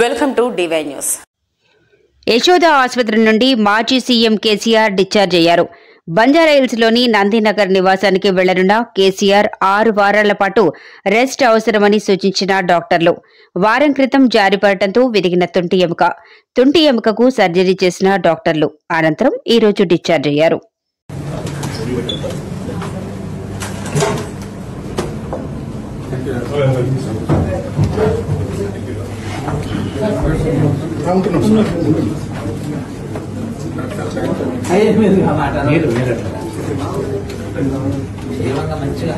Welcome to DY news. Yashoda ఆసుపత్రి నుండి మాజీ సీఎం కేసీఆర్ డిశ్చార్జ్ అయ్యారు. బంజారాహిల్స్లోని నందినగర్ నివాసానికి వెళ్లనున్న కేసీఆర్ 6 వారాల పాటు రెస్ట్ అవసరమని సూచించిన డాక్టర్లు వారం క్రితం జారిపడటంతో విరిగిన తుంటి ఎముకకు సర్జరీ చేసిన డాక్టర్లు అనంతరం ఈ రోజు డిశ్చార్జ్ అయ్యారు. మంచిగా